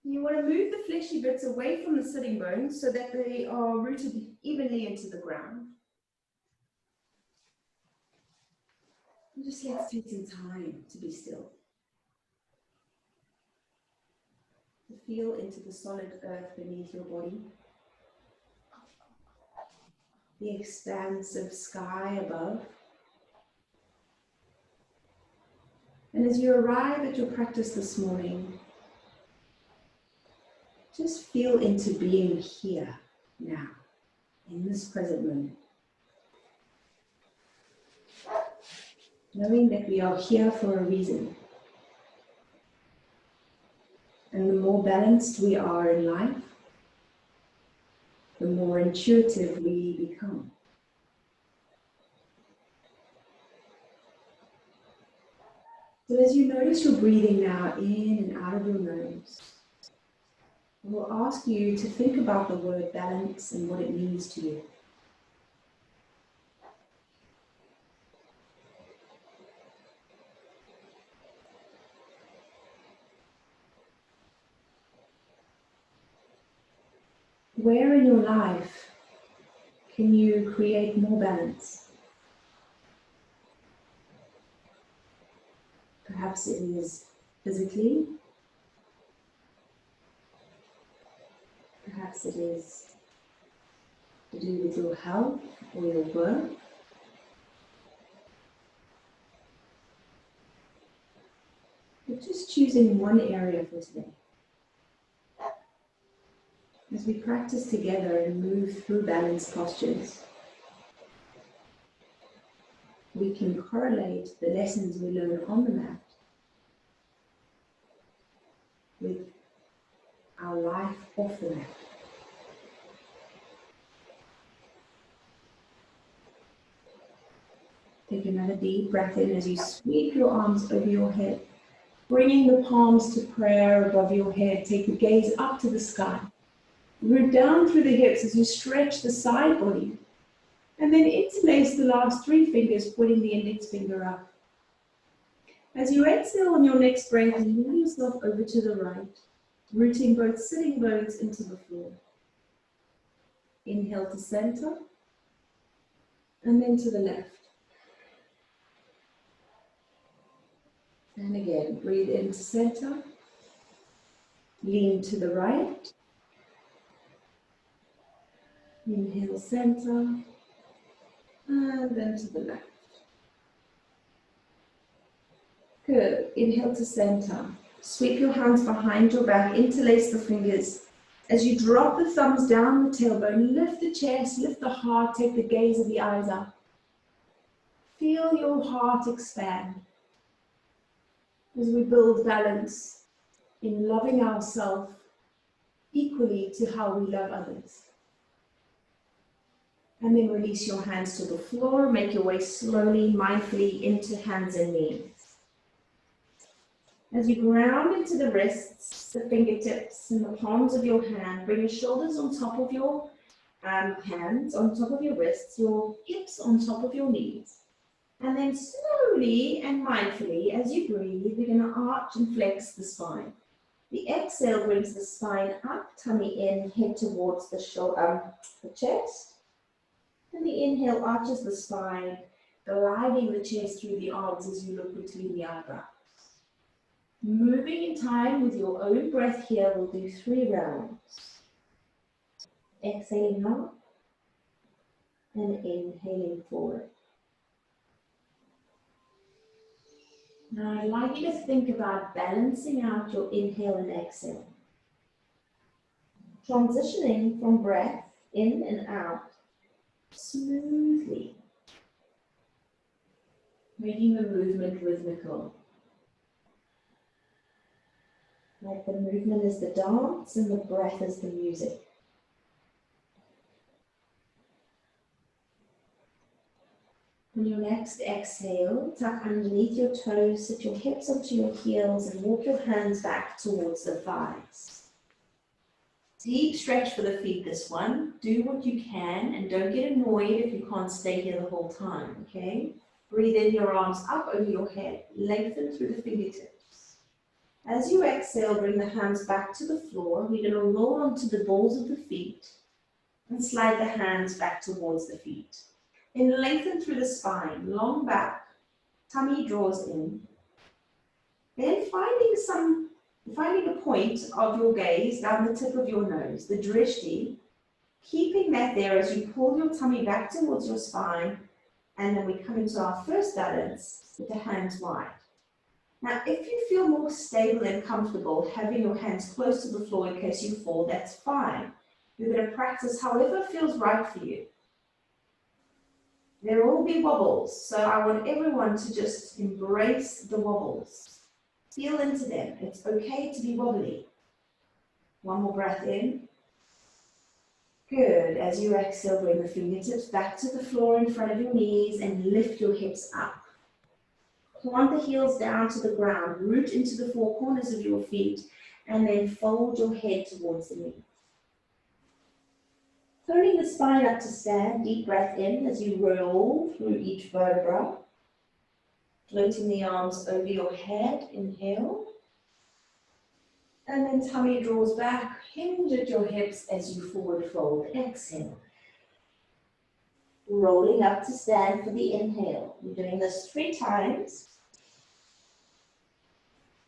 You want to move the fleshy bits away from the sitting bones so that they are rooted evenly into the ground. And just let's take some time to be still. To feel into the solid earth beneath your body. The expansive sky above. And as you arrive at your practice this morning, just feel into being here now, in this present moment. Knowing that we are here for a reason. And the more balanced we are in life, the more intuitive we become. So as you notice your breathing now in and out of your nose, I will ask you to think about the word balance and what it means to you. Where in your life can you create more balance? Perhaps it is physically. Perhaps it is to do with your health or your work. But just choosing one area for today. As we practice together and move through balanced postures, we can correlate the lessons we learn on the mat with our life off the mat. Take another deep breath in as you sweep your arms over your head, bringing the palms to prayer above your head. Take the gaze up to the sky. Root down through the hips as you stretch the side body. And then interlace the last 3 fingers, pointing the index finger up. As you exhale on your next breath, move yourself over to the right, rooting both sitting bones into the floor. Inhale to center, and then to the left. And again, breathe into center, lean to the right. Inhale, center, and then to the left. Good. Inhale to center. Sweep your hands behind your back, interlace the fingers. As you drop the thumbs down the tailbone, lift the chest, lift the heart, take the gaze of the eyes up. Feel your heart expand as we build balance in loving ourselves equally to how we love others. And then release your hands to the floor. Make your way slowly, mindfully into hands and knees. As you ground into the wrists, the fingertips, and the palms of your hand, bring your shoulders on top of your hands, on top of your wrists, your hips on top of your knees. And then slowly and mindfully, as you breathe, we're going to arch and flex the spine. The exhale brings the spine up, tummy in, head towards the chest. And the inhale arches the spine, gliding the chest through the arms as you look between the eyebrows. Moving in time with your own breath here, we'll do 3 rounds. Exhaling up and inhaling forward. Now I'd like you to think about balancing out your inhale and exhale. Transitioning from breath in and out smoothly, making the movement rhythmical. Like the movement is the dance and the breath is the music. On your next exhale, tuck underneath your toes, sit your hips onto your heels and walk your hands back towards the thighs. Deep stretch for the feet this one. Do what you can and don't get annoyed if you can't stay here the whole time, okay? Breathe in, your arms up over your head, lengthen through the fingertips. As you exhale, bring the hands back to the floor. We're going to roll onto the balls of the feet and slide the hands back towards the feet. Then lengthen through the spine, long back, tummy draws in. Then finding a point of your gaze down the tip of your nose, the drishti, keeping that there as you pull your tummy back towards your spine, and then we come into our first balance with the hands wide. Now, if you feel more stable and comfortable having your hands close to the floor in case you fall, that's fine. You're going to practice however feels right for you. There will be wobbles, so I want everyone to just embrace the wobbles. Feel into them. It's okay to be wobbly. One more breath in. Good. As you exhale, bring the fingertips back to the floor in front of your knees and lift your hips up. Plant the heels down to the ground, root into the four corners of your feet, and then fold your head towards the knee. Turning the spine up to stand, deep breath in as you roll through each vertebra. Floating the arms over your head, inhale. And then tummy draws back, hinge at your hips as you forward fold, exhale. Rolling up to stand for the inhale. You're doing this 3 times.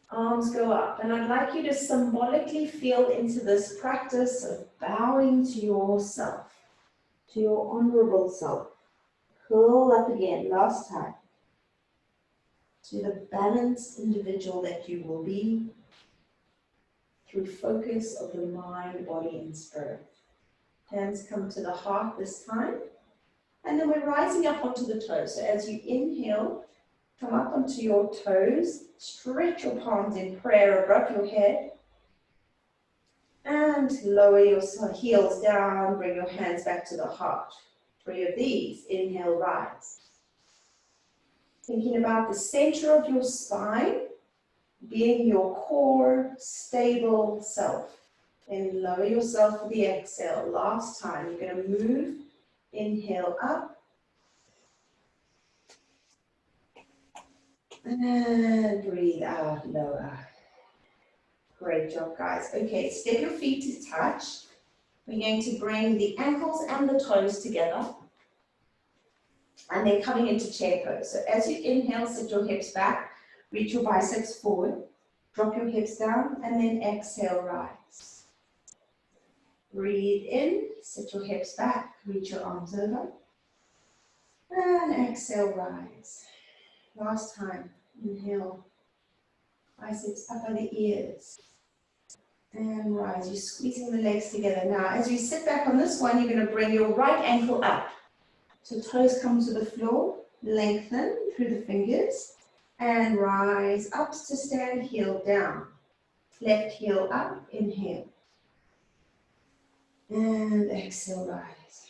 Arms go up, and I'd like you to symbolically feel into this practice of bowing to yourself, to your honorable self. Curl up again, last time, to the balanced individual that you will be through focus of the mind, body, and spirit. Hands come to the heart this time, and then we're rising up onto the toes. So as you inhale, come up onto your toes, stretch your palms in prayer above your head, and lower your heels down, bring your hands back to the heart. 3 of these, inhale, rise. Thinking about the center of your spine being your core, stable self. Then lower yourself for the exhale. Last time, you're going to move, inhale up, and breathe out, lower. Great job, guys. Okay, step your feet to touch. We're going to bring the ankles and the toes together. And then coming into chair pose. So as you inhale, sit your hips back, reach your biceps forward, drop your hips down, and then exhale, rise. Breathe in, sit your hips back, reach your arms over, and exhale, rise. Last time, inhale, biceps up by the ears, and rise. You're squeezing the legs together. Now, as you sit back on this one, you're going to bring your right ankle up. So toes come to the floor, lengthen through the fingers, and rise up to stand, heel down. Left heel up, inhale. And exhale, rise.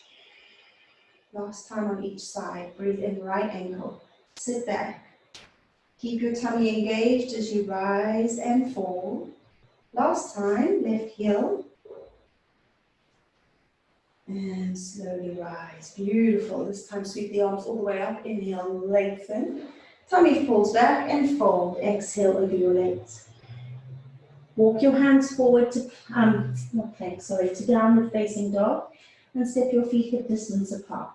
Last time on each side, breathe in right ankle. Sit back. Keep your tummy engaged as you rise and fall. Last time, left heel. And slowly rise. Beautiful. This time sweep the arms all the way up. Inhale, lengthen. Tummy falls back and fold. Exhale over your legs. Walk your hands forward to, to downward facing dog. And step your feet hip distance apart.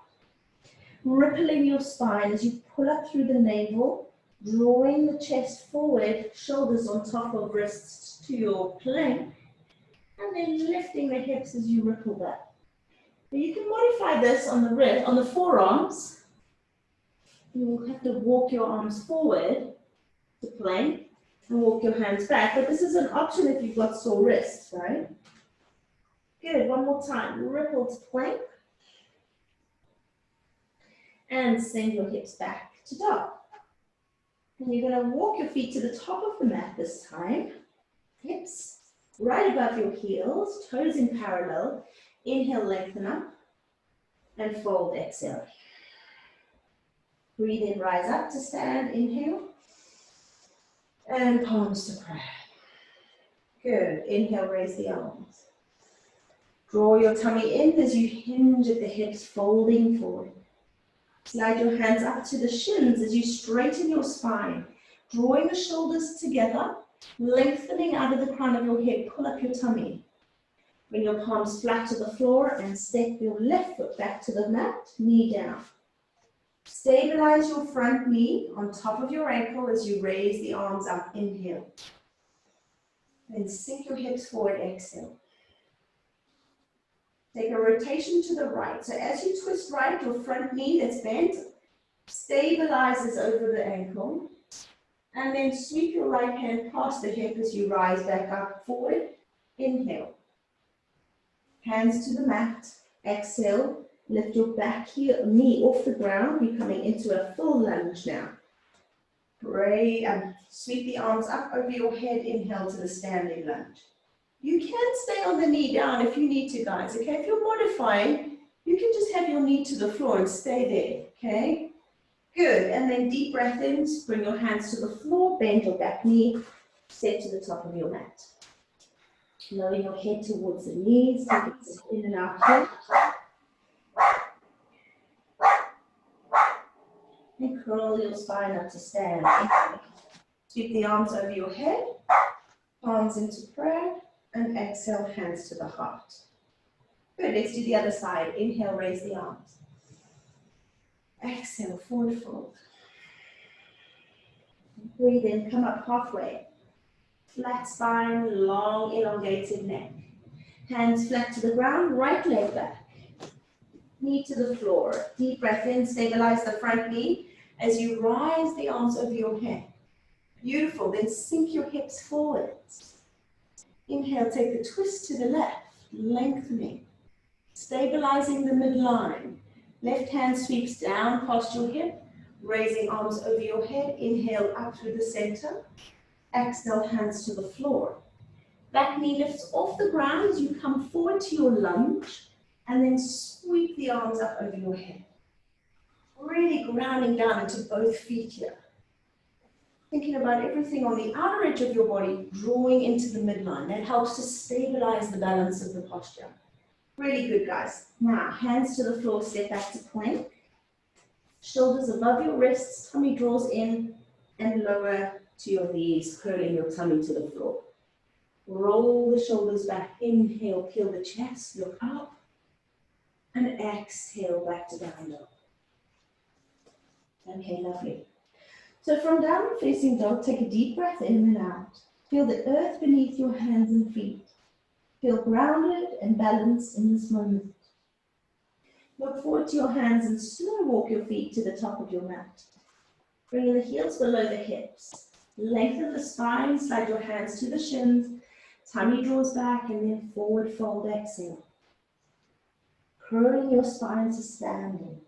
Rippling your spine as you pull up through the navel. Drawing the chest forward, shoulders on top of wrists to your plank. And then lifting the hips as you ripple back. You can modify this on the forearms. You'll have to walk your arms forward to plank and walk your hands back. But this is an option if you've got sore wrists, right? Good, one more time. Ripple to plank. And send your hips back to dog. And you're going to walk your feet to the top of the mat this time. Hips right above your heels, toes in parallel. Inhale, lengthen up, and fold, exhale. Breathe in, rise up to stand, inhale, and palms to prayer. Good, inhale, raise the arms. Draw your tummy in as you hinge at the hips, folding forward. Slide your hands up to the shins as you straighten your spine, drawing the shoulders together Lengthening out of the crown of your head, pull up your tummy. Bring your palms flat to the floor and step your left foot back to the mat, knee down. Stabilize your front knee on top of your ankle as you raise the arms up, inhale. Then sink your hips forward, exhale. Take a rotation to the right. So as you twist right, your front knee that's bent stabilizes over the ankle. And then sweep your right hand past the hip as you rise back up, forward, inhale. Hands to the mat, exhale. Lift your back heel, knee off the ground. You're coming into a full lunge now. Sweep the arms up over your head, inhale to the standing lunge. You can stay on the knee down if you need to, guys, okay? If you're modifying, you can just have your knee to the floor and stay there, okay? Good, and then deep breath in, bring your hands to the floor, bend your back knee, step to the top of your mat. Lower your head towards the knees, take it in and out here. And curl your spine up to stand. Sweep the arms over your head, palms into prayer, and exhale, hands to the heart. Good, let's do the other side. Inhale, raise the arms. Exhale, forward fold. Breathe in, come up halfway. Flat spine, long elongated neck. Hands flat to the ground, right leg back. Knee to the floor. Deep breath in, stabilize the front knee as you rise the arms over your head. Beautiful, then sink your hips forwards. Inhale, take the twist to the left, lengthening. Stabilizing the midline. Left hand sweeps down past your hip, raising arms over your head. Inhale up through the center. Exhale, hands to the floor. Back knee lifts off the ground as you come forward to your lunge, and then sweep the arms up over your head. Really grounding down into both feet here. Thinking about everything on the outer edge of your body, drawing into the midline. That helps to stabilize the balance of the posture. Really good, guys. Now, hands to the floor, step back to plank. Shoulders above your wrists, tummy draws in and lower to your knees, curling your tummy to the floor. Roll the shoulders back, inhale, peel the chest, look up, and exhale back to down dog. Okay, lovely. So from downward facing dog, take a deep breath in and out. Feel the earth beneath your hands and feet. Feel grounded and balanced in this moment. Look forward to your hands and slow walk your feet to the top of your mat. Bring the heels below the hips. Lengthen the spine, slide your hands to the shins. Tummy draws back and then forward fold, exhale. Curling your spine to standing.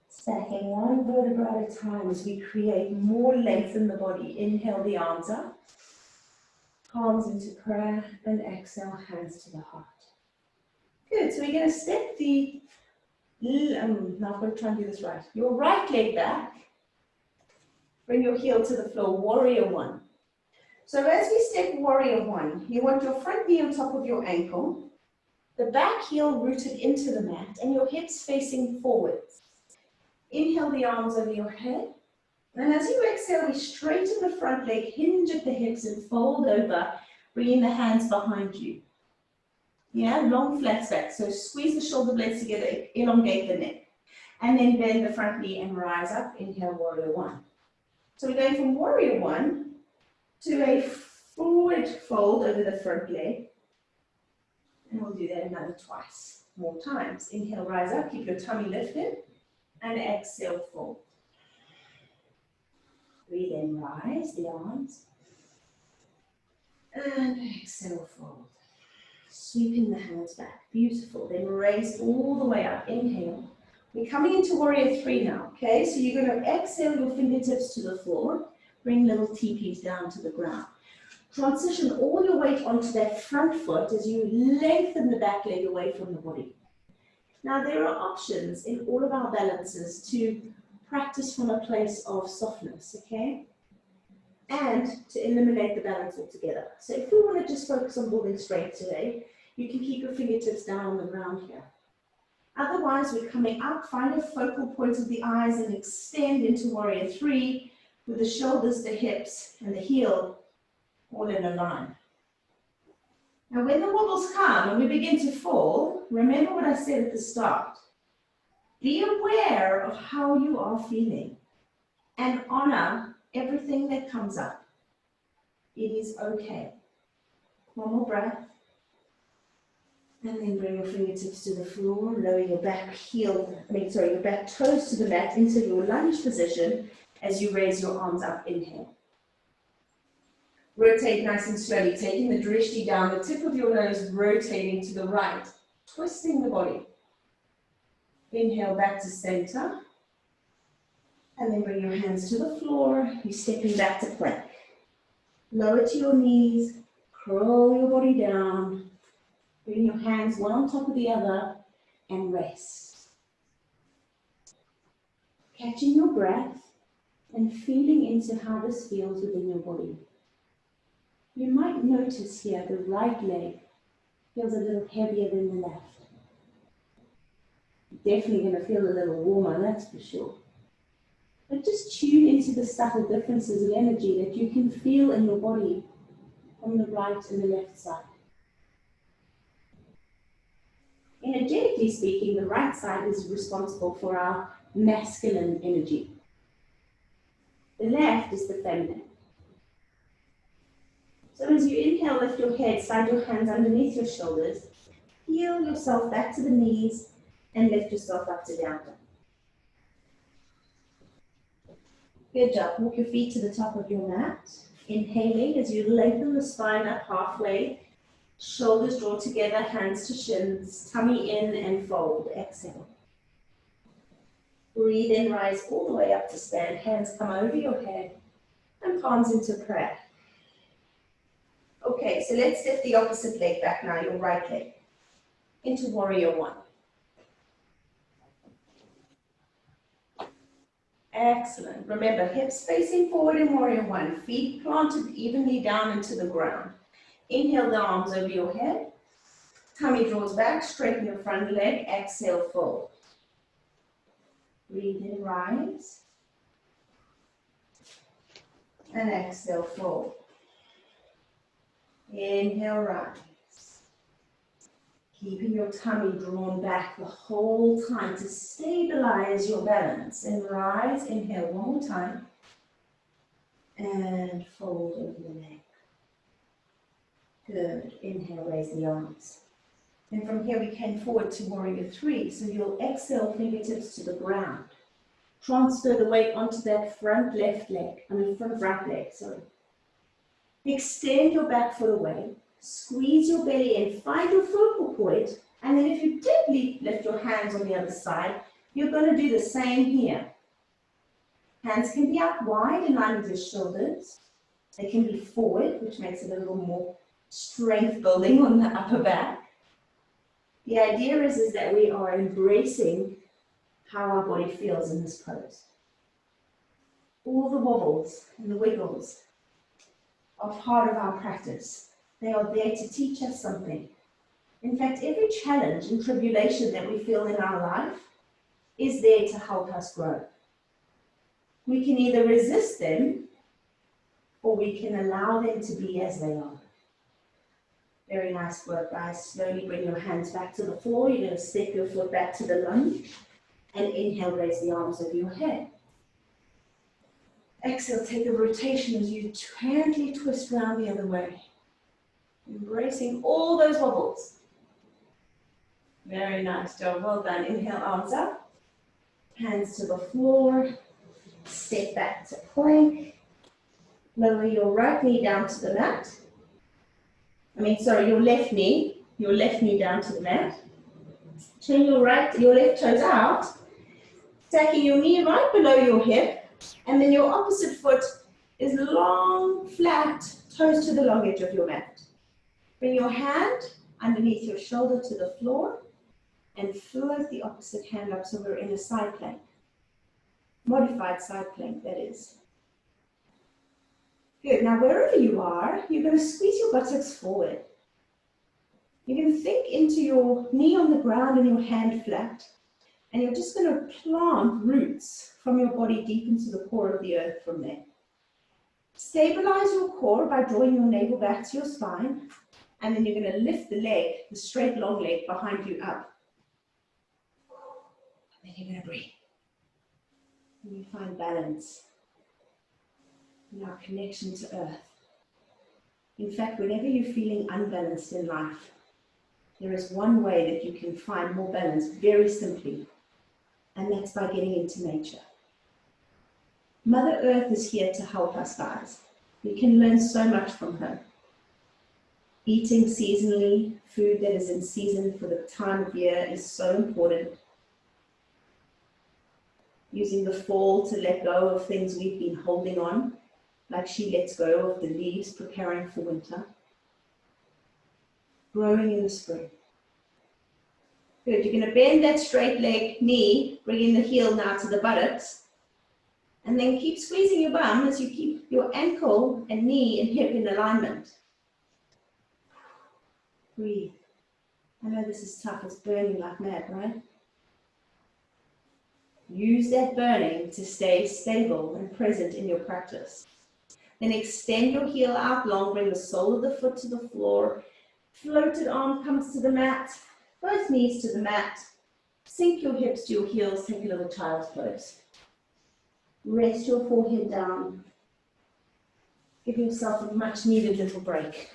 Stacking one vertebra at a time as we create more length in the body. Inhale the arms up. Palms into prayer and exhale, hands to the heart. Good, so we're going to step the, now I'm going to try and do this right. Your right leg back. Bring your heel to the floor, warrior one. So as we step warrior one, you want your front knee on top of your ankle, the back heel rooted into the mat, and your hips facing forwards. Inhale the arms over your head. And as you exhale, we straighten the front leg, hinge at the hips and fold over, bringing the hands behind you. Yeah, long flat back. So squeeze the shoulder blades together, elongate the neck. And then bend the front knee and rise up. Inhale, warrior one. So we're going from warrior one to a forward fold over the front leg. And we'll do that another twice, more times. Inhale, rise up, keep your tummy lifted. And exhale, fold. Breathe in, rise the arms. And exhale, fold. Sweeping the hands back. Beautiful. Then raise all the way up. Inhale. We're coming into warrior three now. Okay, so you're going to exhale your fingertips to the floor. Bring little teepees down to the ground. Transition all your weight onto that front foot as you lengthen the back leg away from the body. Now, there are options in all of our balances to practice from a place of softness, okay? And to eliminate the balance altogether. So if we want to just focus on building strength today, you can keep your fingertips down on the ground here. Otherwise, we're coming up, find a focal point of the eyes and extend into warrior three with the shoulders, the hips, and the heel all in a line. Now when the wobbles come and we begin to fall, remember what I said at the start. Be aware of how you are feeling and honor everything that comes up. It is okay. One more breath. And then bring your fingertips to the floor, lower your back your back toes to the mat into your lunge position as you raise your arms up. Inhale. Rotate nice and slowly, taking the drishti down, the tip of your nose rotating to the right, twisting the body. Inhale back to center. And then bring your hands to the floor. You're stepping back to plank. Lower to your knees, curl your body down. Bring your hands one on top of the other and rest. Catching your breath and feeling into how this feels within your body. You might notice here the right leg feels a little heavier than the left. Definitely going to feel a little warmer, that's for sure. But just tune into the subtle differences of energy that you can feel in your body from the right and the left side. Energetically speaking, the right side is responsible for our masculine energy. The left is the feminine. So as you inhale, lift your head, slide your hands underneath your shoulders, heel yourself back to the knees, and lift yourself up to down dog. Good job. Walk your feet to the top of your mat. Inhaling as you lengthen the spine up halfway. Shoulders draw together, hands to shins, tummy in and fold. Exhale. Breathe in, rise all the way up to stand. Hands come over your head and palms into prayer. Okay, so let's step the opposite leg back now, your right leg, into warrior one. Excellent. Remember, hips facing forward in warrior one, feet planted evenly down into the ground. Inhale the arms over your head. Tummy draws back, straighten your front leg. Exhale, fold. Breathe in, rise. And exhale, fold. Inhale, rise. Keeping your tummy drawn back the whole time to stabilize your balance. And rise, inhale one more time. And fold over the neck. Good. Inhale, raise the arms. And from here we came forward to warrior three. So you'll exhale, fingertips to the ground. Transfer the weight onto that front right leg, sorry. Extend your back foot away. Squeeze your belly in, find your focal point. And then if you deeply lift your hands on the other side, you're going to do the same here. Hands can be out wide in line with your shoulders. They can be forward, which makes it a little more strength building on the upper back. The idea is that we are embracing how our body feels in this pose. All the wobbles and the wiggles are part of our practice. They are there to teach us something. In fact, every challenge and tribulation that we feel in our life is there to help us grow. We can either resist them or we can allow them to be as they are. Very nice work, guys. Slowly bring your hands back to the floor. You're going to step your foot back to the lunge. And inhale, raise the arms over your head. Exhale, take the rotation as you gently twist around the other way. Embracing all those wobbles. Very nice job. Well done. Inhale, arms up. Hands to the floor. Step back to plank. Lower your right knee down to the mat. Your left knee down to the mat. Turn your left toes out, stacking your knee right below your hip, and then your opposite foot is long, flat, toes to the long edge of your mat. Bring your hand underneath your shoulder to the floor, and float the opposite hand up so we're in a side plank. Modified side plank, that is. Good. Now, wherever you are, you're going to squeeze your buttocks forward. You're going to think into your knee on the ground and your hand flat. And you're just going to plant roots from your body deep into the core of the earth from there. Stabilize your core by drawing your navel back to your spine, and then you're going to lift the leg, the straight long leg behind you up. And then you're going to breathe. And you find balance in our connection to earth. In fact, whenever you're feeling unbalanced in life, there is one way that you can find more balance very simply, and that's by getting into nature. Mother Earth is here to help us, guys. We can learn so much from her. Eating seasonally, food that is in season for the time of year is so important. Using the fall to let go of things we've been holding on, like she lets go of the leaves preparing for winter. Growing in the spring. Good, you're going to bend that straight leg, knee, bringing the heel now to the buttocks. And then keep squeezing your bum as you keep your ankle and knee and hip in alignment. Breathe. I know this is tough, it's burning like mad, right? Use that burning to stay stable and present in your practice. Then extend your heel out long, bring the sole of the foot to the floor. Floated arm comes to the mat, both knees to the mat. Sink your hips to your heels, take a little child's pose. Rest your forehead down. Give yourself a much needed little break.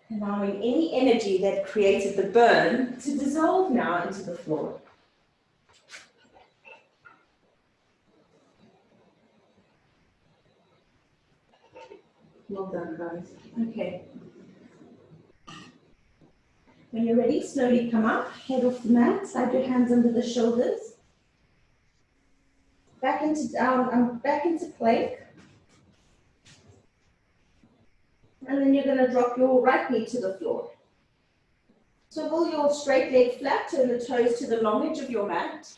Allowing any energy that created the burn to dissolve now into the floor. Well done, guys. Okay. When you're ready, slowly come up, head off the mat, slide your hands under the shoulders. Back into down, back into plank. And then you're going to drop your right knee to the floor. Swivel your straight leg flat, turn the toes to the long edge of your mat.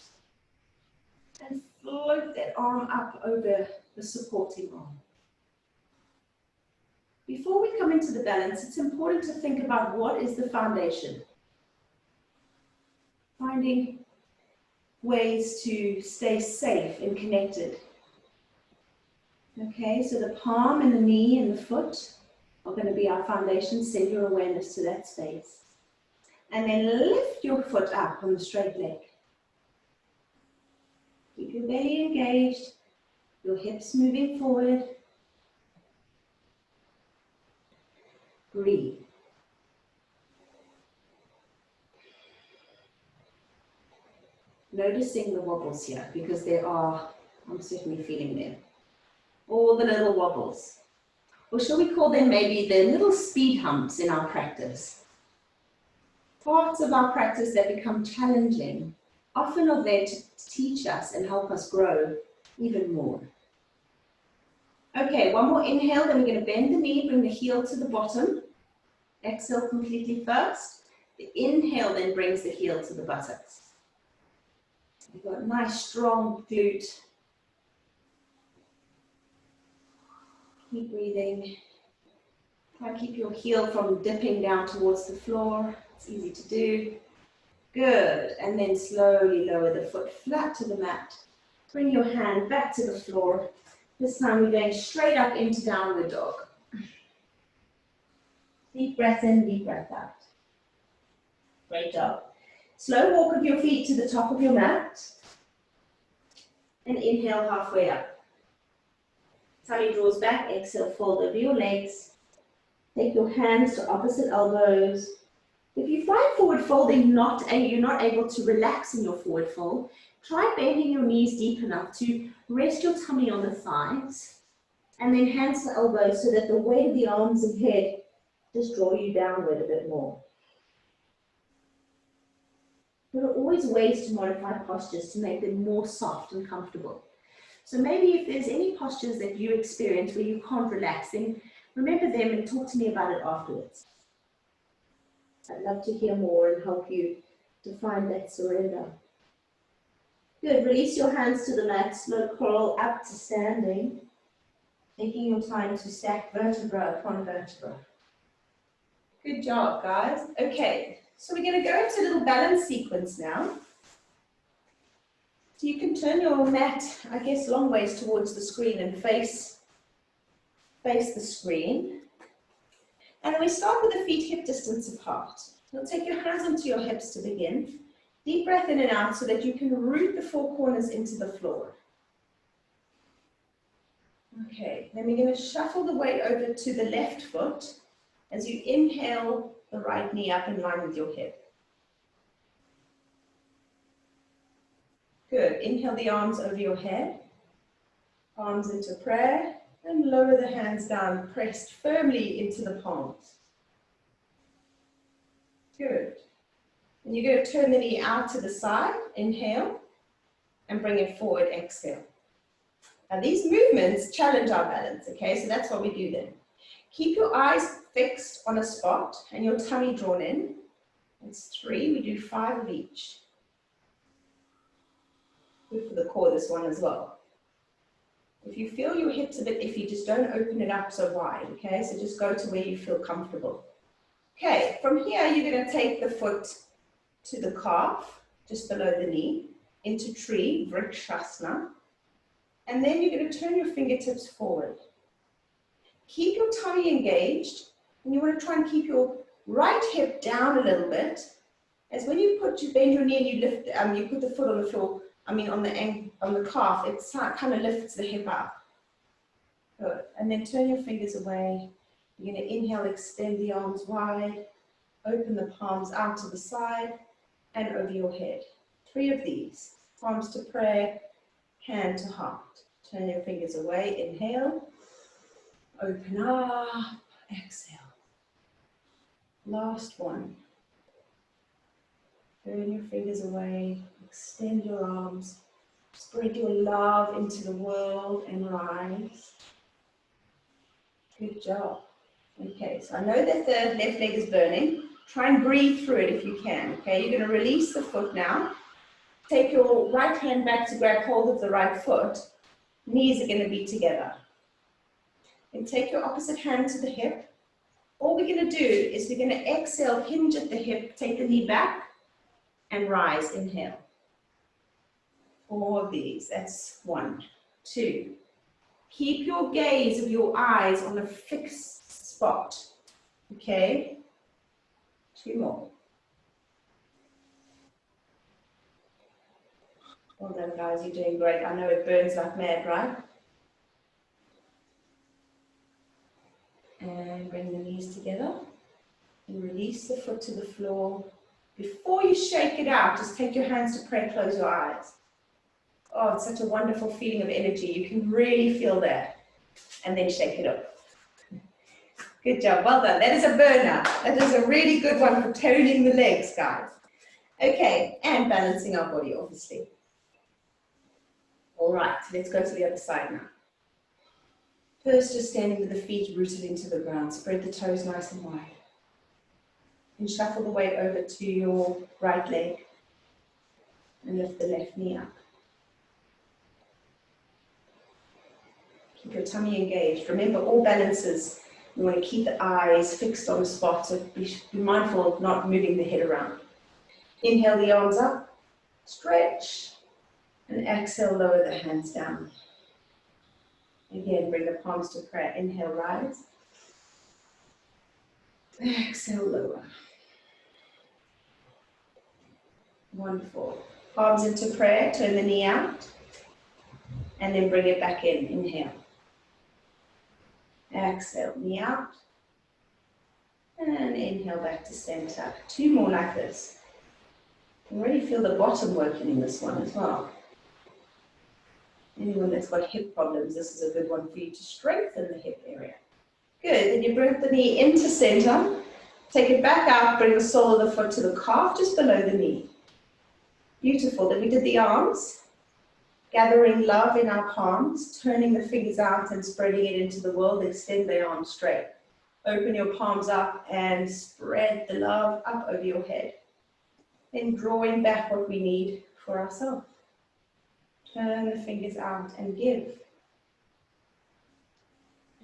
And float that arm up over the supporting arm. Before we come into the balance, it's important to think about what is the foundation. Finding ways to stay safe and connected. Okay, so the palm and the knee and the foot are going to be our foundation. Send your awareness to that space. And then lift your foot up on the straight leg. Keep your belly engaged, your hips moving forward. Breathe. Noticing the wobbles here, because there are, I'm certainly feeling them. All the little wobbles. Or shall we call them maybe the little speed humps in our practice? Parts of our practice that become challenging, often are there to teach us and help us grow even more. Okay, one more inhale, then we're going to bend the knee, bring the heel to the bottom. Exhale completely first. The inhale then brings the heel to the buttocks. You've got a nice strong glute. Keep breathing. Try and keep your heel from dipping down towards the floor. It's easy to do. Good. And then slowly lower the foot flat to the mat. Bring your hand back to the floor. This time we're going straight up into downward dog. Deep breath in, deep breath out. Great job. Slow walk of your feet to the top of your mat. And inhale halfway up. Tummy draws back, exhale, fold over your legs. Take your hands to opposite elbows. If you find forward folding you're not able to relax in your forward fold, try bending your knees deep enough to rest your tummy on the thighs. And then hands to elbows so that the weight of the arms and head just draw you downward a bit more. There are always ways to modify postures to make them more soft and comfortable. So maybe if there's any postures that you experience where you can't relax, then remember them and talk to me about it afterwards. I'd love to hear more and help you to find that surrender. Good, release your hands to the mat, slow crawl up to standing, taking your time to stack vertebra upon vertebra. Good job, guys. Okay, so we're going to go into a little balance sequence now. So you can turn your mat, I guess, long ways towards the screen and face the screen. And we start with the feet hip distance apart. You'll take your hands onto your hips to begin. Deep breath in and out so that you can root the four corners into the floor. Okay, then we're going to shuffle the weight over to the left foot as you inhale the right knee up in line with your hip. Good. Inhale the arms over your head, arms into prayer, and lower the hands down, pressed firmly into the palms. Good. And you're going to turn the knee out to the side, inhale, and bring it forward, exhale. Now these movements challenge our balance, okay? So that's what we do then. Keep your eyes fixed on a spot and your tummy drawn in. That's 3, we do 5 of each. Good for the core, this one as well. If you feel your hips a bit iffy, just don't open it up so wide, okay? So just go to where you feel comfortable. Okay, from here, you're going to take the foot to the calf, just below the knee, into tree, Vrikshasana. And then you're going to turn your fingertips forward. Keep your tummy engaged, and you want to try and keep your right hip down a little bit. As when you bend your knee and you lift, you put the foot on the floor, on the calf, it kind of lifts the hip up. Good. And then turn your fingers away. You're going to inhale, extend the arms wide, open the palms out to the side and over your head. 3 of these. Palms to prayer, hand to heart. Turn your fingers away, inhale, open up, exhale. Last one. Turn your fingers away, extend your arms, spread your love into the world and rise. Good job. Okay, so I know that the left leg is burning. Try and breathe through it if you can, okay? You're going to release the foot now. Take your right hand back to grab hold of the right foot. Knees are going to be together. And take your opposite hand to the hip. All we're going to do is we're going to exhale, hinge at the hip, take the knee back, and rise, inhale. 4 of these, that's 1, 2. Keep your gaze of your eyes on a fixed spot, okay? 2 more. Well done, guys, you're doing great. I know it burns like mad, right? And bring the knees together and release the foot to the floor. Before you shake it out, just take your hands to pray, close your eyes. Oh, it's such a wonderful feeling of energy. You can really feel that. And then shake it up. Good job, well done. That is a burner. That is a really good one for toning the legs, guys. Okay, and balancing our body, obviously. All right, let's go to the other side now. First, just standing with the feet rooted into the ground. Spread the toes nice and wide. And shuffle the weight over to your right leg. And lift the left knee up. Keep your tummy engaged. Remember, all balances, you want to keep the eyes fixed on the spot, so be mindful of not moving the head around. Inhale the arms up, stretch, and exhale, lower the hands down. Again, bring the palms to prayer. Inhale, rise. Exhale, lower. Wonderful. Palms into prayer, turn the knee out, and then bring it back in. Inhale. Exhale, knee out, and inhale back to center. 2 more like this. You can really feel the bottom working in this one as well. Anyone that's got hip problems, this is a good one for you to strengthen the hip area. Good, then you bring the knee into center, take it back out, bring the sole of the foot to the calf, just below the knee. Beautiful, then we did the arms. Gathering love in our palms, turning the fingers out and spreading it into the world. Extend the arms straight. Open your palms up and spread the love up over your head. Then drawing back what we need for ourselves. Turn the fingers out and give.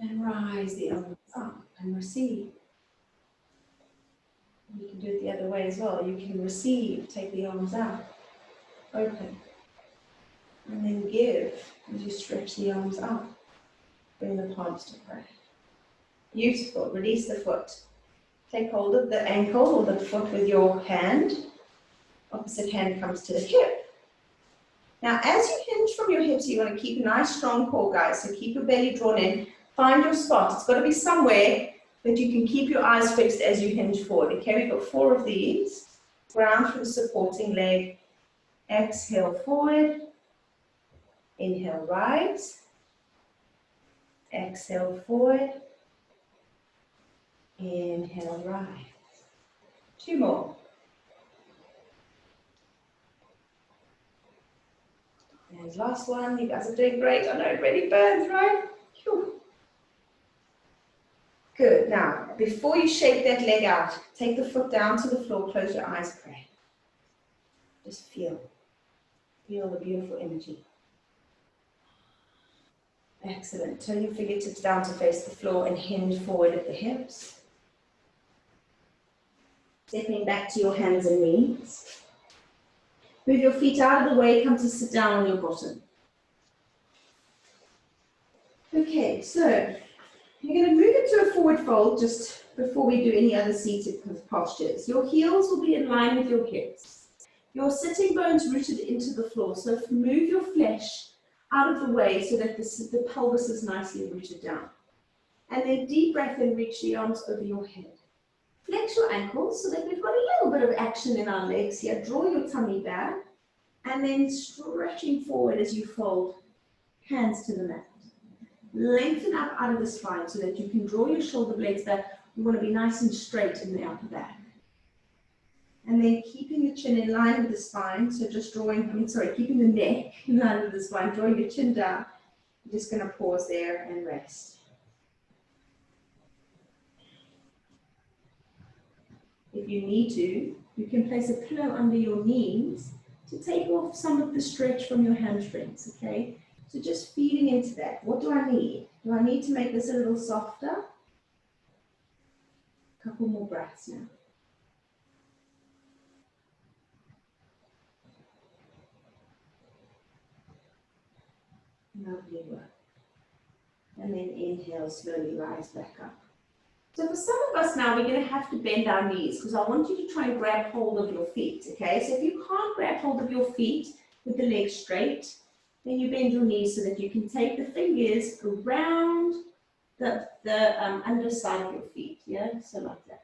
And rise the arms up and receive. You can do it the other way as well. You can receive, take the arms out, open. And then give as you stretch the arms up. Bring the palms to prayer. Beautiful. Release the foot. Take hold of the ankle or the foot with your hand. Opposite hand comes to the hip. Now, as you hinge from your hips, you want to keep a nice strong core, guys. So keep your belly drawn in. Find your spot. It's got to be somewhere that you can keep your eyes fixed as you hinge forward. Okay, we've got 4 of these. Ground through the supporting leg. Exhale forward. Inhale, rise. Exhale, forward. Inhale, rise. 2 more. And last one. You guys are doing great. I know it really burns, right? Whew. Good. Now, before you shake that leg out, take the foot down to the floor. Close your eyes, pray. Just feel. Feel the beautiful energy. Excellent. Turn your fingertips down to face the floor and hinge forward at the hips. Stepping back to your hands and knees. Move your feet out of the way, come to sit down on your bottom. Okay, so you're going to move into a forward fold just before we do any other seated postures. Your heels will be in line with your hips. Your sitting bones rooted into the floor, so move your flesh out of the way so that the pelvis is nicely rooted down. And then deep breath and reach the arms over your head. Flex your ankles so that we've got a little bit of action in our legs here. Draw your tummy back and then stretching forward as you fold, hands to the mat. Lengthen up out of the spine so that you can draw your shoulder blades back. You want to be nice and straight in the upper back. And then keeping the chin in line with the spine, so just keeping the neck in line with the spine, drawing your chin down. I'm just going to pause there and rest. If you need to, you can place a pillow under your knees to take off some of the stretch from your hamstrings, okay? So just feeding into that. What do I need? Do I need to make this a little softer? A couple more breaths now. Lovely work. And then inhale, slowly rise back up. So for some of us now, we're going to have to bend our knees because I want you to try and grab hold of your feet, okay? So if you can't grab hold of your feet with the legs straight, then you bend your knees so that you can take the fingers around the underside of your feet, yeah? So like that.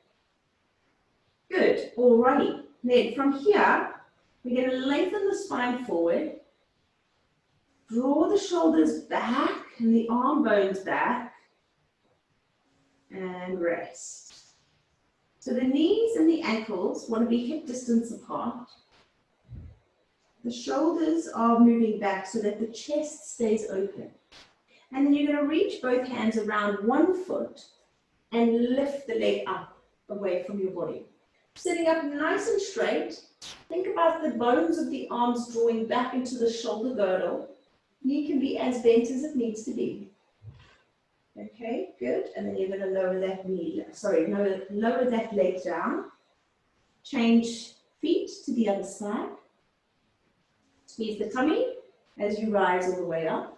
Good, alrighty. Then from here, we're going to lengthen the spine forward. Draw the shoulders back and the arm bones back and rest. So the knees and the ankles want to be hip distance apart. The shoulders are moving back so that the chest stays open. And then you're going to reach both hands around one foot and lift the leg up away from your body. Sitting up nice and straight. Think about the bones of the arms drawing back into the shoulder girdle. Knee can be as bent as it needs to be. Okay, good. And then you're going to lower that lower that leg down. Change feet to the other side. Squeeze the tummy as you rise all the way up.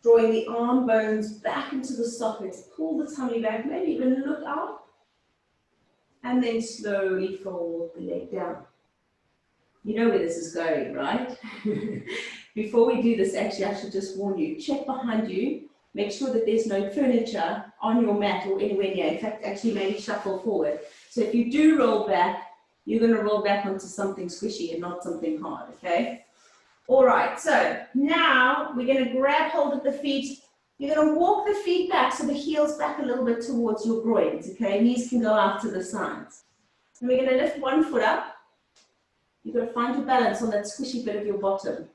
Drawing the arm bones back into the sockets. Pull the tummy back, maybe even look up. And then slowly fold the leg down. You know where this is going, right? Before we do this, actually, I should just warn you, check behind you. Make sure that there's no furniture on your mat or anywhere near. In fact, actually maybe shuffle forward. So if you do roll back, you're going to roll back onto something squishy and not something hard, okay? All right, so now we're going to grab hold of the feet. You're going to walk the feet back so the heels back a little bit towards your groins, okay? Knees can go out to the sides. And we're going to lift one foot up. You've got to find your balance on that squishy bit of your bottom.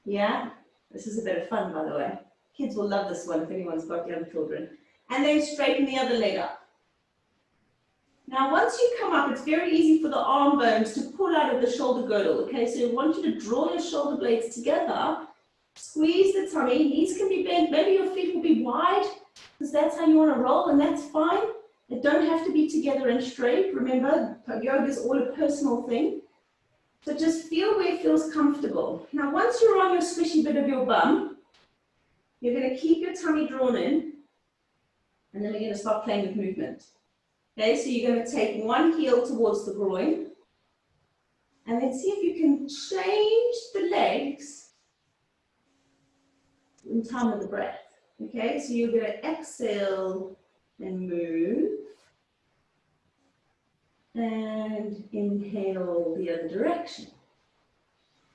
Yeah? This is a bit of fun, by the way. Kids will love this one if anyone's got young children. And then straighten the other leg up. Now, once you come up, it's very easy for the arm bones to pull out of the shoulder girdle, okay? So I want you to draw your shoulder blades together, squeeze the tummy, knees can be bent, maybe your feet will be wide, because that's how you want to roll, and that's fine. They don't have to be together and straight. Remember, yoga is all a personal thing. So just feel where it feels comfortable. Now, once you're on your squishy bit of your bum, you're going to keep your tummy drawn in, and then we're going to start playing with movement. Okay, so you're going to take one heel towards the groin, and then see if you can change the legs in time with the breath. Okay, so you're going to exhale and move, and inhale the other direction.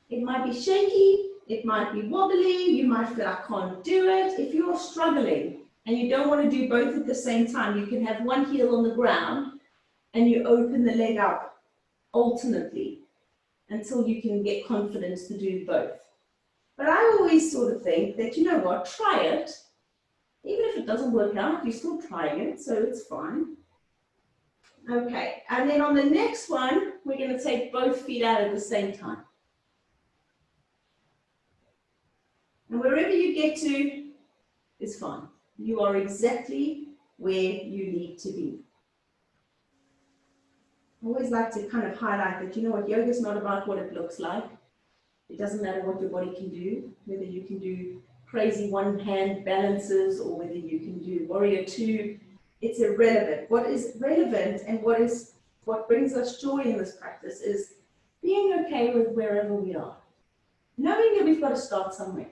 It might be shaky, it might be wobbly, you might feel I can't do it. If you're struggling and you don't want to do both at the same time, you can have one heel on the ground and you open the leg up alternately until you can get confidence to do both. But I always sort of think that, you know what, try it. Even if it doesn't work out, you're still trying it, so it's fine. Okay, and then on the next one, we're going to take both feet out at the same time. And wherever you get to is fine. You are exactly where you need to be. I always like to kind of highlight that, you know what, yoga is not about what it looks like. It doesn't matter what your body can do, whether you can do crazy one-hand balances or whether you can do warrior two. It's irrelevant. What is relevant and what brings us joy in this practice is being okay with wherever we are. Knowing that we've got to start somewhere.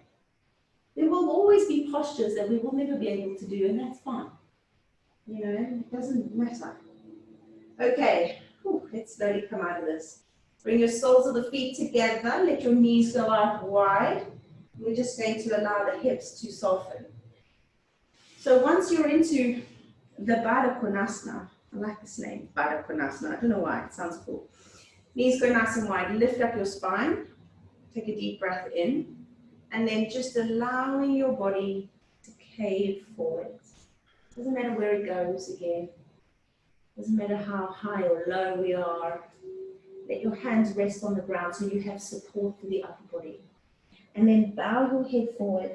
There will always be postures that we will never be able to do, and that's fine. You know, it doesn't matter. Okay, let's slowly come out of this. Bring your soles of the feet together, let your knees go out wide. We're just going to allow the hips to soften. So once you're into the Baddha Konasana, I like this name, Baddha Konasana, I don't know why, it sounds cool. Knees go nice and wide, lift up your spine, take a deep breath in, and then just allowing your body to cave forward. Doesn't matter where it goes again. Doesn't matter how high or low we are. Let your hands rest on the ground so you have support for the upper body. And then bow your head forward.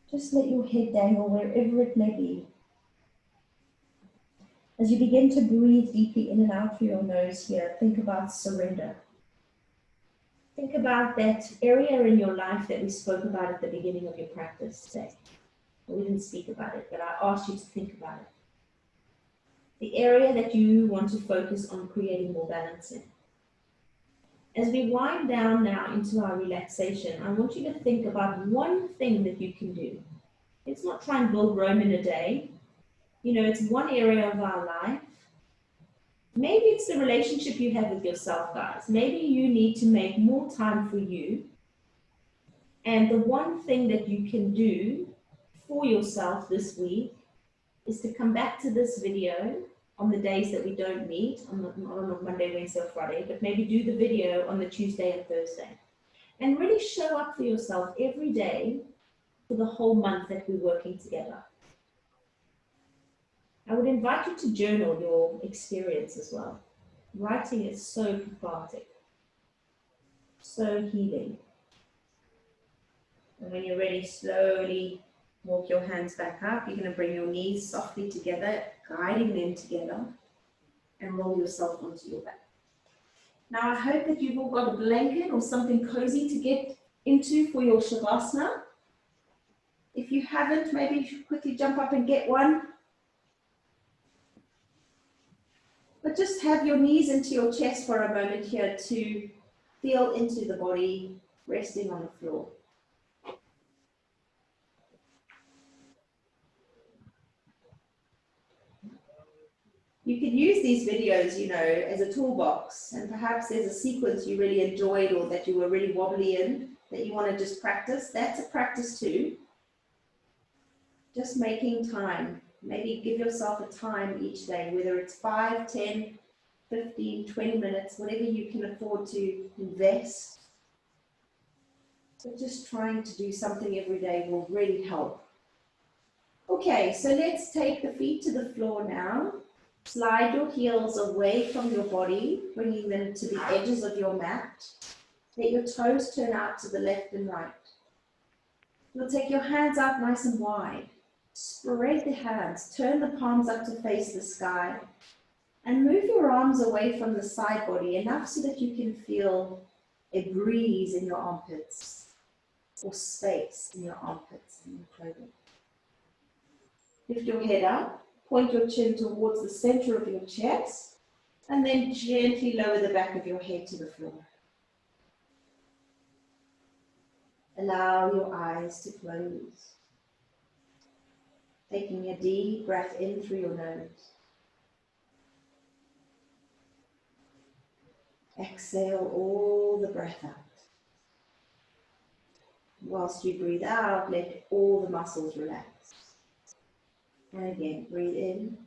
Just let your head dangle wherever it may be. As you begin to breathe deeply in and out through your nose here, think about surrender. Think about that area in your life that we spoke about at the beginning of your practice today. We didn't speak about it, but I asked you to think about it. The area that you want to focus on creating more balance in. As we wind down now into our relaxation, I want you to think about one thing that you can do. Let's not try and build Rome in a day. You know, it's one area of our life. Maybe it's the relationship you have with yourself, guys. Maybe you need to make more time for you. And the one thing that you can do for yourself this week is to come back to this video on the days that we don't meet, not on a Monday, Wednesday, or Friday, but maybe do the video on the Tuesday and Thursday. And really show up for yourself every day for the whole month that we're working together. I would invite you to journal your experience as well. Writing is so cathartic, so healing. And when you're ready, slowly walk your hands back up. You're going to bring your knees softly together, guiding them together, and roll yourself onto your back. Now I hope that you've all got a blanket or something cozy to get into for your Shavasana. If you haven't, maybe you should quickly jump up and get one. But just have your knees into your chest for a moment here to feel into the body, resting on the floor. You could use these videos, you know, as a toolbox, and perhaps there's a sequence you really enjoyed or that you were really wobbly in that you want to just practice. That's a practice too. Just making time. Maybe give yourself a time each day, whether it's 5, 10, 15, 20 minutes, whatever you can afford to invest. So just trying to do something every day will really help. Okay, so let's take the feet to the floor now. Slide your heels away from your body, bringing them to the edges of your mat. Let your toes turn out to the left and right. You'll take your hands out nice and wide. Spread the hands, turn the palms up to face the sky. And move your arms away from the side body enough so that you can feel a breeze in your armpits or space in your armpits and your clothing. Lift your head up, point your chin towards the center of your chest, and then gently lower the back of your head to the floor. Allow your eyes to close. Taking a deep breath in through your nose. Exhale all the breath out. Whilst you breathe out, let all the muscles relax. And again, breathe in.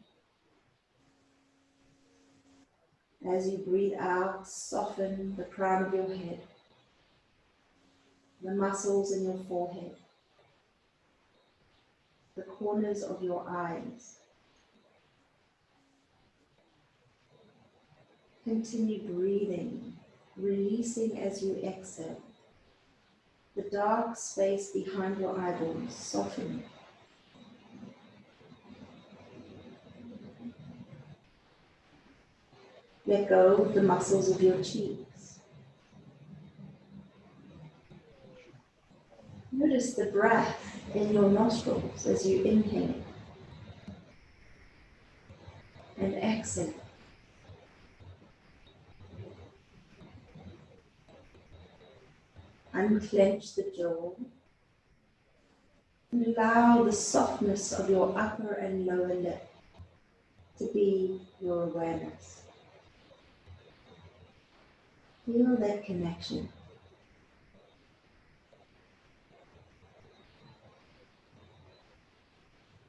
As you breathe out, soften the crown of your head, the muscles in your forehead, the corners of your eyes. Continue breathing, releasing as you exhale. The dark space behind your eyeballs soften. Let go of the muscles of your cheeks. Notice the breath in your nostrils as you inhale and exhale. Unclench the jaw and allow the softness of your upper and lower lip to be your awareness. Feel that connection.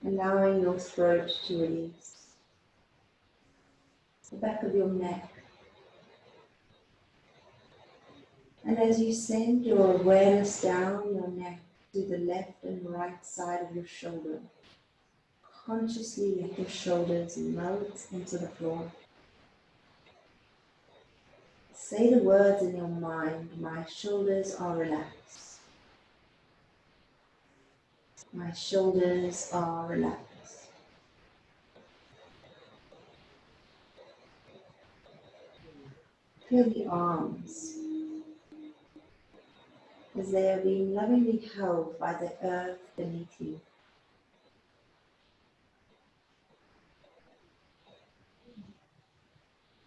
Allowing your throat to release. The back of your neck. And as you send your awareness down your neck to the left and right side of your shoulder, consciously let your shoulders melt into the floor. Say the words in your mind, my shoulders are relaxed. My shoulders are relaxed. Feel the arms as they are being lovingly held by the earth beneath you.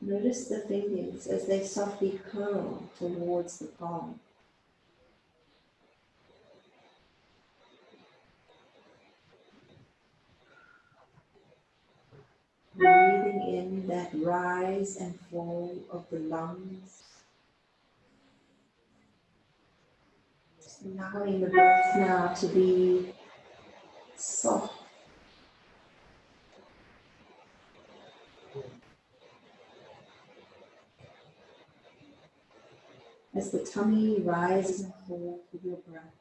Notice the fingers as they softly curl towards the palm. Breathing in that rise and fall of the lungs. Allowing the breath now to be soft. As the tummy rises and falls with your breath,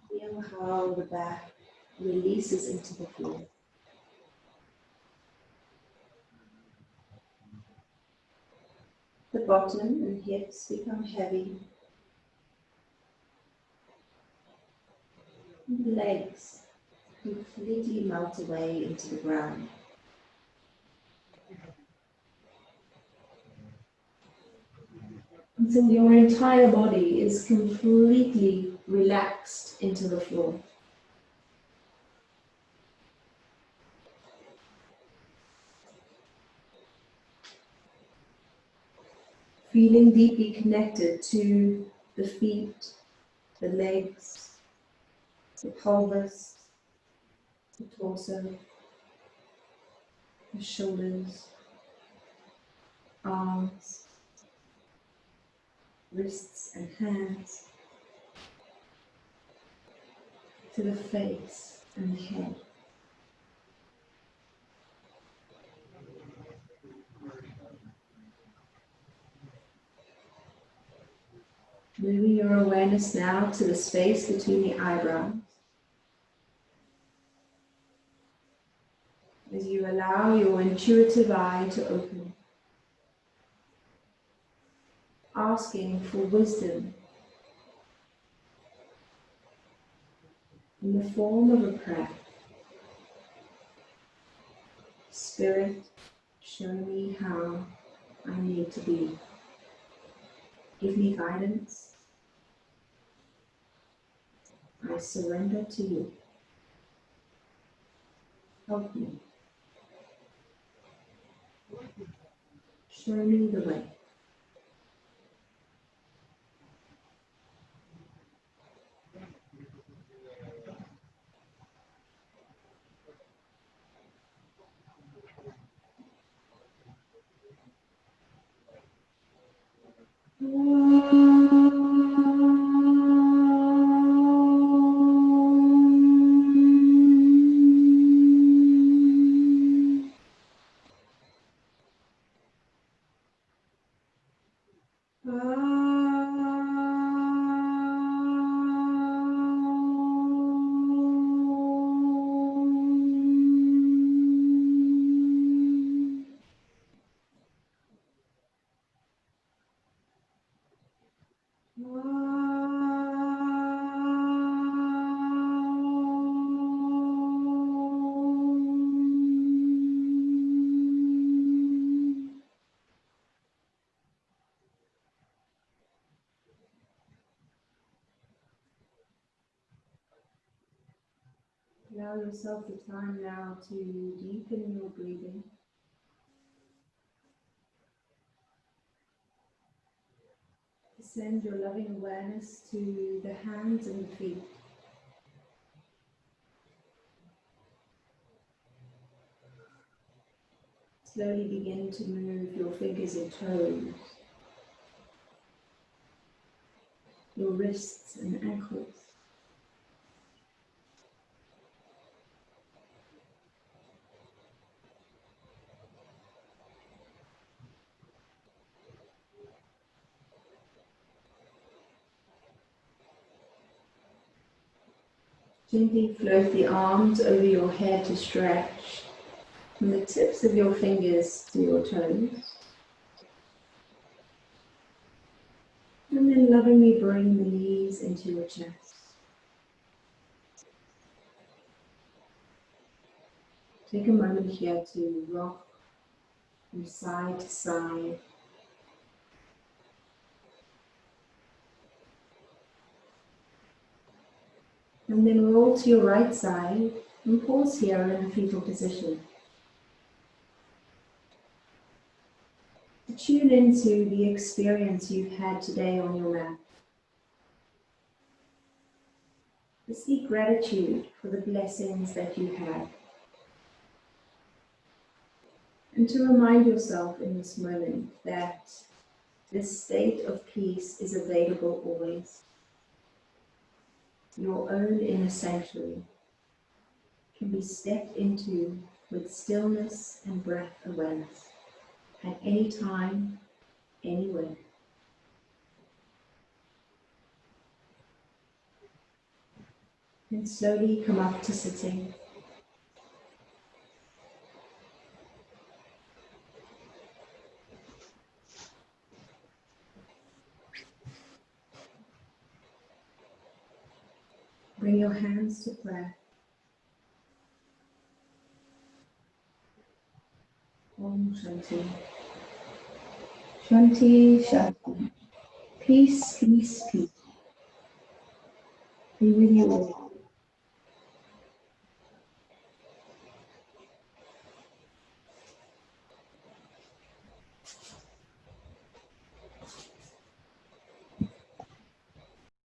feel how the back releases into the floor. The bottom and hips become heavy. And the legs completely melt away into the ground. Until your entire body is completely relaxed into the floor. Feeling deeply connected to the feet, the legs, the pelvis, the torso, the shoulders, arms, wrists and hands, to the face and the head. Moving your awareness now to the space between the eyebrows. As you allow your intuitive eye to open, asking for wisdom in the form of a prayer. Spirit, Show me how I need to be. Give me guidance. I surrender to you. Help me. Show me the way. Allow yourself the time now to deepen your breathing. Send your loving awareness to the hands and the feet. Slowly begin to move your fingers and toes, your wrists and ankles. Gently float the arms over your head to stretch, from the tips of your fingers to your toes. And then lovingly bring the knees into your chest. Take a moment here to rock from side to side. And then roll to your right side and pause here in a fetal position. To tune into the experience you've had today on your mat. To seek gratitude for the blessings that you had. And to remind yourself in this moment that this state of peace is available always. Your own inner sanctuary can be stepped into with stillness and breath awareness at any time, anywhere. And slowly come up to sitting. Bring your hands to prayer. Om Shanti. Shanti, Shanti. Peace, peace, peace. Be with you all.